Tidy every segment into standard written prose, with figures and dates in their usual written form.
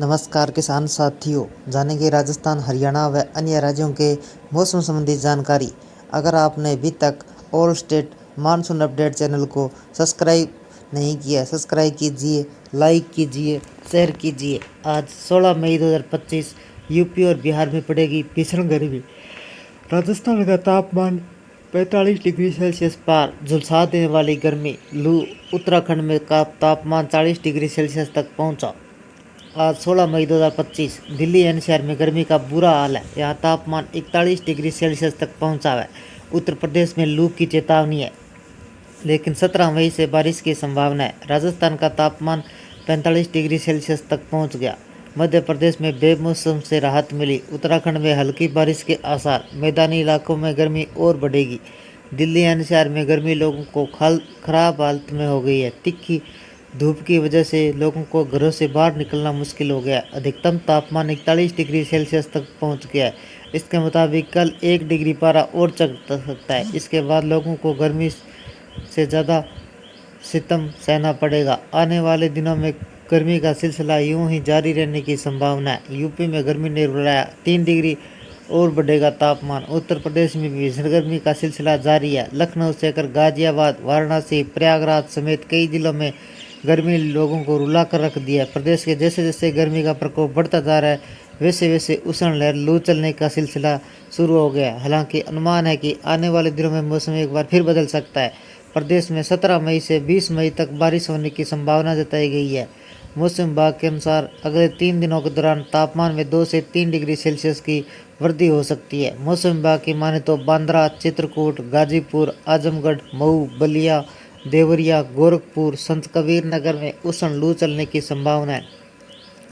नमस्कार किसान साथियों, जानेंगे राजस्थान, हरियाणा व अन्य राज्यों के मौसम संबंधी जानकारी। अगर आपने अभी तक all state monsoon update channel को सब्सक्राइब नहीं किया, सब्सक्राइब कीजिए, लाइक कीजिए, शेयर कीजिए। आज 16 मई 2025 यूपी और बिहार में पड़ेगी भीषण गर्मी। राजस्थान का तापमान 45 डिग्री सेल्सियस पार झुलसा देने वाली गर्मी लू। उत्तराखंड में का तापमान 40 डिग्री सेल्सियस तक पहुंचा। आज 16 मई 2025 दिल्ली एनसीआर में गर्मी का बुरा हाल है। यहाँ तापमान 41 डिग्री सेल्सियस तक पहुंचा है। उत्तर प्रदेश में लू की चेतावनी है, लेकिन 17 मई से बारिश की संभावना है। राजस्थान का तापमान 45 डिग्री सेल्सियस तक पहुंच गया। मध्य प्रदेश में बेमौसम से राहत मिली। उत्तराखंड में हल्की बारिश के आसार। मैदानी इलाकों में गर्मी और बढ़ेगी। दिल्ली एनसीआर में गर्मी लोगों को खराब हालत में हो गई है। तीखी धूप की वजह से लोगों को घरों से बाहर निकलना मुश्किल हो गया। अधिकतम तापमान 41 डिग्री सेल्सियस तक पहुंच गया है। इसके मुताबिक कल 1 डिग्री पारा और चढ़ सकता है। इसके बाद लोगों को गर्मी से ज़्यादा सितम सहना पड़ेगा। आने वाले दिनों में गर्मी का सिलसिला यूं ही जारी रहने की संभावना है। यूपी में गर्मी ने रुलाया, 3 डिग्री और बढ़ेगा तापमान। उत्तर प्रदेश में भी भीषण गर्मी का सिलसिला जारी है। लखनऊ से लेकर गाजियाबाद, वाराणसी, प्रयागराज समेत कई जिलों में गर्मी लोगों को रुला कर रख दिया है। प्रदेश के जैसे जैसे गर्मी का प्रकोप बढ़ता जा रहा है, वैसे वैसे उष्ण लहर लू चलने का सिलसिला शुरू हो गया है। हालांकि अनुमान है कि आने वाले दिनों में मौसम एक बार फिर बदल सकता है। प्रदेश में 17 मई से 20 मई तक बारिश होने की संभावना जताई गई है। मौसम विभाग के अनुसार अगले 3 दिनों के दौरान तापमान में 2 से 3 डिग्री सेल्सियस की वृद्धि हो सकती है। मौसम विभाग की माने तो बांद्रा, चित्रकूट, गाजीपुर, आजमगढ़, मऊ, बलिया, देवरिया, गोरखपुर, संत कबीर नगर में उष्ण लू चलने की संभावना है।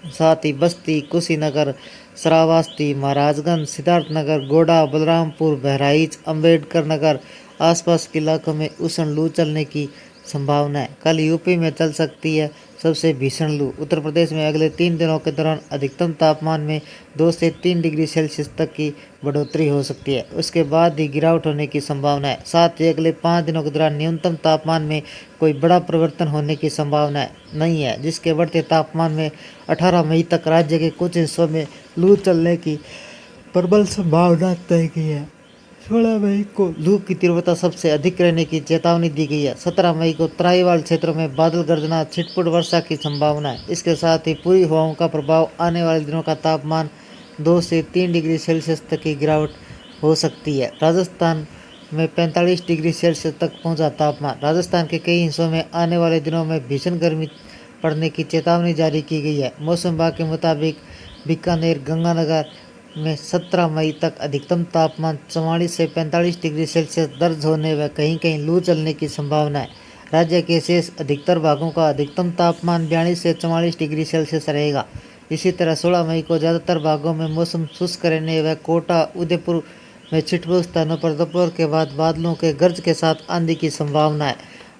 साथ ही बस्ती, कुशीनगर, श्रावस्ती, महाराजगंज, सिद्धार्थनगर, गोडा, बलरामपुर, बहराइच, अंबेडकर नगर आसपास के इलाकों में उष्ण लू चलने की संभावना है। कल यूपी में चल सकती है सबसे भीषण लू। उत्तर प्रदेश में अगले 3 दिनों के दौरान अधिकतम तापमान में 2 से 3 डिग्री सेल्सियस तक की बढ़ोतरी हो सकती है। उसके बाद ही गिरावट होने की संभावना है। साथ ही अगले 5 दिनों के दौरान न्यूनतम तापमान में कोई बड़ा परिवर्तन होने की संभावना नहीं है, जिसके बढ़ते तापमान में 18 मई तक राज्य के कुछ हिस्सों में लू चलने की प्रबल संभावना तय की है। 16 मई को लू की तीव्रता सबसे अधिक रहने की चेतावनी दी गई है। 17 मई को तराईवाल क्षेत्रों में बादल गर्जना, छिटपुट वर्षा की संभावना है। इसके साथ ही पूरी हवाओं का प्रभाव आने वाले दिनों का तापमान 2 से 3 डिग्री सेल्सियस तक की गिरावट हो सकती है। राजस्थान में 45 डिग्री सेल्सियस तक पहुंचा तापमान। राजस्थान के कई हिस्सों में आने वाले दिनों में भीषण गर्मी पड़ने की चेतावनी जारी की गई है। मौसम विभाग के मुताबिक बीकानेर, गंगानगर में 17 मई तक अधिकतम तापमान 44 से 45 डिग्री सेल्सियस दर्ज होने व कहीं कहीं लू चलने की संभावना है। राज्य के शेष अधिकतर भागों का अधिकतम तापमान 42 से 44 डिग्री सेल्सियस रहेगा। इसी तरह 16 मई को ज़्यादातर भागों में मौसम शुष्क रहने व कोटा, उदयपुर में छिटपुट स्थानों पर दोपहर के बाद बादलों के गर्ज के साथ आंधी की संभावना है।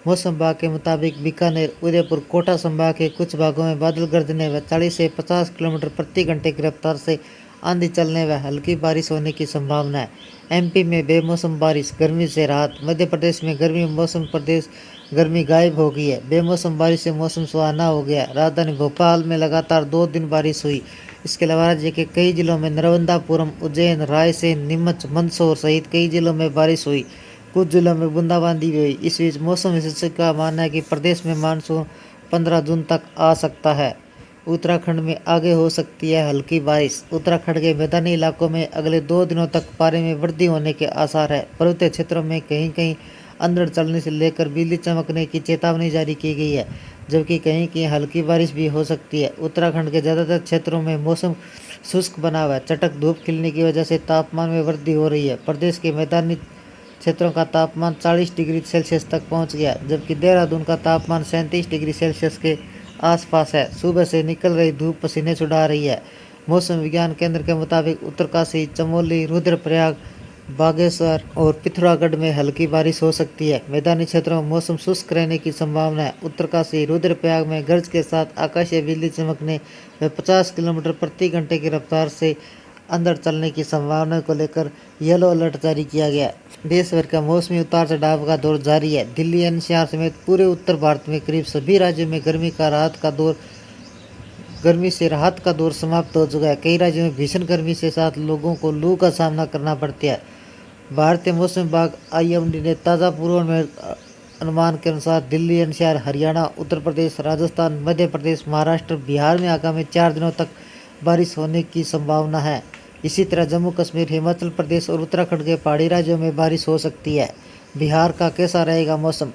मौसम विभाग के मुताबिक बीकानेर, उदयपुर, कोटा संभाग के कुछ भागों में बादल गरजने व 40 से 50 किलोमीटर प्रति घंटे की रफ्तार से आंधी चलने व हल्की बारिश होने की संभावना है। एमपी में बेमौसम बारिश, गर्मी से राहत। मध्य प्रदेश में गर्मी मौसम प्रदेश गर्मी गायब हो गई है। बेमौसम बारिश से मौसम सुहाना हो गया। राजधानी भोपाल में लगातार 2 दिन बारिश हुई। इसके अलावा राज्य के कई जिलों में नर्मदापुरम, उज्जैन, रायसेन, नीमच, मंदसौर सहित कई जिलों में बारिश हुई। कुछ जिलों में बूंदाबांदी भी हुई। इस बीच मौसम विशेषज्ञों का मानना है कि प्रदेश में मानसून 15 जून तक आ सकता है। उत्तराखंड में आगे हो सकती है हल्की बारिश। उत्तराखंड के मैदानी इलाकों में अगले 2 दिनों तक पारे में वृद्धि होने के आसार है। पर्वतीय क्षेत्रों में कहीं कहीं अंधड़ चलने से लेकर बिजली चमकने की चेतावनी जारी की गई है, जबकि कहीं कहीं हल्की बारिश भी हो सकती है। उत्तराखंड के ज़्यादातर क्षेत्रों में मौसम शुष्क बना हुआ है। चटक धूप खिलने की वजह से तापमान में वृद्धि हो रही है। प्रदेश के मैदानी क्षेत्रों का तापमान 40 डिग्री सेल्सियस तक पहुंच गया, जबकि देहरादून का तापमान 37 डिग्री सेल्सियस के आसपास है। सुबह से निकल रही धूप पसीने छुड़ा रही है। मौसम विज्ञान केंद्र के मुताबिक उत्तरकाशी, चमोली, रुद्रप्रयाग, बागेश्वर और पिथौरागढ़ में हल्की बारिश हो सकती है। मैदानी क्षेत्रों में मौसम शुष्क रहने की संभावना है। उत्तरकाशी, रुद्रप्रयाग में गरज के साथ आकाशीय बिजली चमकने व 50 किलोमीटर प्रति घंटे की रफ्तार से अंदर चलने की संभावना को लेकर येलो अलर्ट जारी किया गया है। देश भर का मौसमी उतार चढ़ाव का दौर जारी है। दिल्ली एनसीआर समेत पूरे उत्तर भारत में करीब सभी राज्यों में गर्मी का राहत का दौर गर्मी से राहत का दौर समाप्त हो चुका है। कई राज्यों में भीषण गर्मी के साथ लोगों को लू का सामना करना पड़ता है। भारतीय मौसम विभाग IMD ने ताज़ा पूर्वानुमान अनुमान के अनुसार दिल्ली, एनसीआर, हरियाणा, उत्तर प्रदेश, राजस्थान, मध्य प्रदेश, महाराष्ट्र, बिहार में आगामी 4 दिनों तक बारिश होने की संभावना है। इसी तरह जम्मू कश्मीर, हिमाचल प्रदेश और उत्तराखंड के पहाड़ी राज्यों में बारिश हो सकती है। बिहार का कैसा रहेगा मौसम?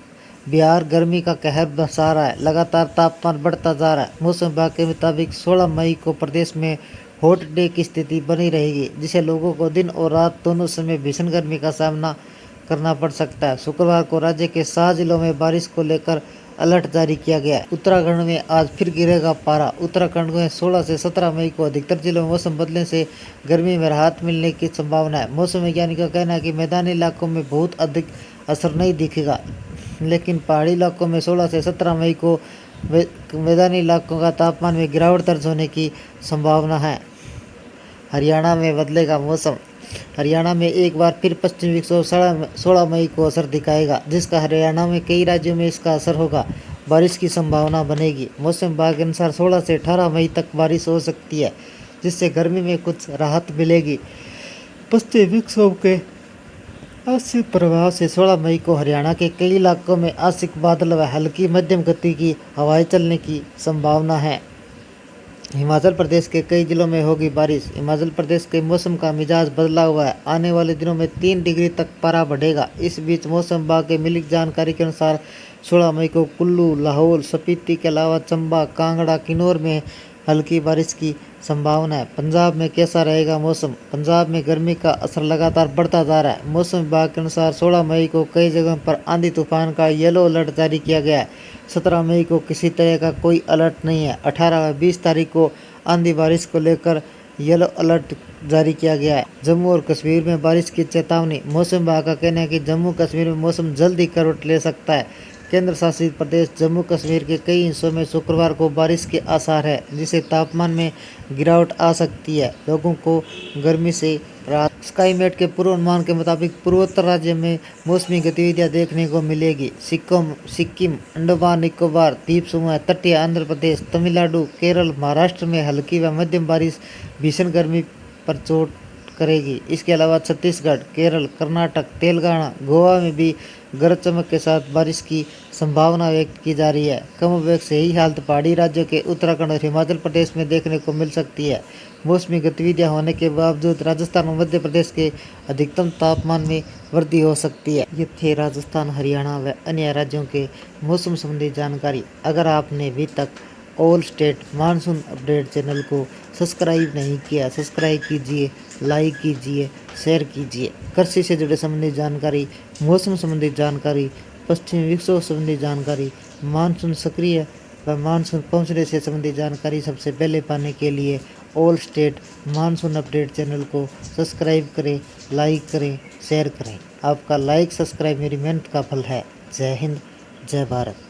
बिहार गर्मी का कहर बरसा रहा है। लगातार तापमान बढ़ता जा रहा है। मौसम विभाग के मुताबिक 16 मई को प्रदेश में हॉट डे की स्थिति बनी रहेगी, जिसे लोगों को दिन और रात दोनों समय भीषण गर्मी का सामना करना पड़ सकता है। शुक्रवार को राज्य के 7 जिलों में बारिश को लेकर अलर्ट जारी किया गया है। उत्तराखंड में आज फिर गिरेगा पारा। उत्तराखंड में 16 से 17 मई को अधिकतर जिलों में मौसम बदलने से गर्मी में राहत मिलने की संभावना है। मौसम वैज्ञानिकों का कहना है कि मैदानी इलाकों में बहुत अधिक असर नहीं दिखेगा, लेकिन पहाड़ी इलाकों में 16 से 17 मई को मैदानी इलाकों का तापमान में गिरावट दर्ज होने की संभावना है। हरियाणा में बदलेगा मौसम। हरियाणा में एक बार फिर पश्चिमी विक्षोभ 16 मई को असर दिखाएगा, जिसका हरियाणा में कई राज्यों में इसका असर होगा। बारिश की संभावना बनेगी। मौसम विभाग के अनुसार 16 से 18 मई तक बारिश हो सकती है, जिससे गर्मी में कुछ राहत मिलेगी। पश्चिमी विक्षोभ के आंशिक प्रभाव से 16 मई को हरियाणा के कई इलाकों में आंशिक बादल व हल्की मध्यम गति की हवाएं चलने की संभावना है। हिमाचल प्रदेश के कई जिलों में होगी बारिश। हिमाचल प्रदेश के मौसम का मिजाज बदला हुआ है। आने वाले दिनों में 3 डिग्री तक पारा बढ़ेगा। इस बीच मौसम विभाग के मिली जानकारी के अनुसार 16 मई को कुल्लू, लाहौल, स्पीति के अलावा चंबा, कांगड़ा, किन्नौर में हल्की बारिश की संभावना है। पंजाब में कैसा रहेगा मौसम? पंजाब में गर्मी का असर लगातार बढ़ता जा रहा है। मौसम विभाग के अनुसार 16 मई को कई जगहों पर आंधी तूफान का येलो अलर्ट जारी किया गया है। 17 मई को किसी तरह का कोई अलर्ट नहीं है। 18 व 20 तारीख को आंधी बारिश को लेकर येलो अलर्ट जारी किया गया है। जम्मू और कश्मीर में बारिश की चेतावनी। मौसम विभाग का कहना है कि जम्मू कश्मीर में मौसम जल्द ही करवट ले सकता है। केंद्र शासित प्रदेश जम्मू कश्मीर के कई हिस्सों में शुक्रवार को बारिश के आसार है, जिससे तापमान में गिरावट आ सकती है। लोगों को गर्मी से राहत। स्काईमेट के पूर्वानुमान के मुताबिक पूर्वोत्तर राज्य में मौसमी गतिविधियां देखने को मिलेगी। सिक्किम, अंडमान निकोबार द्वीप समूह, तटीय आंध्र प्रदेश, तमिलनाडु, केरल, महाराष्ट्र में हल्की व मध्यम बारिश भीषण गर्मी पर चोट करेगी। इसके अलावा छत्तीसगढ़, केरल, कर्नाटक, तेलंगाना, गोवा में भी गरज चमक के साथ बारिश की संभावना व्यक्त की जा रही है। कम वेग से ही हालत पहाड़ी राज्यों के उत्तराखंड और हिमाचल प्रदेश में देखने को मिल सकती है। मौसमी गतिविधियां होने के बावजूद राजस्थान और मध्य प्रदेश के अधिकतम तापमान में वृद्धि हो सकती है। ये थे राजस्थान, हरियाणा व अन्य राज्यों के मौसम संबंधी जानकारी। अगर आपने अभी तक all state monsoon update channel को सब्सक्राइब नहीं किया, सब्सक्राइब कीजिए, लाइक कीजिए, शेयर कीजिए। कृषि से जुड़े संबंधी जानकारी, मौसम संबंधी जानकारी, पश्चिमी विक्षोभ संबंधी जानकारी, मानसून सक्रिय व मानसून पहुंचने से संबंधी जानकारी सबसे पहले पाने के लिए all state monsoon update channel को सब्सक्राइब करें, लाइक करें, शेयर करें। आपका लाइक सब्सक्राइब मेरी मेहनत का फल है। जय हिंद, जय भारत।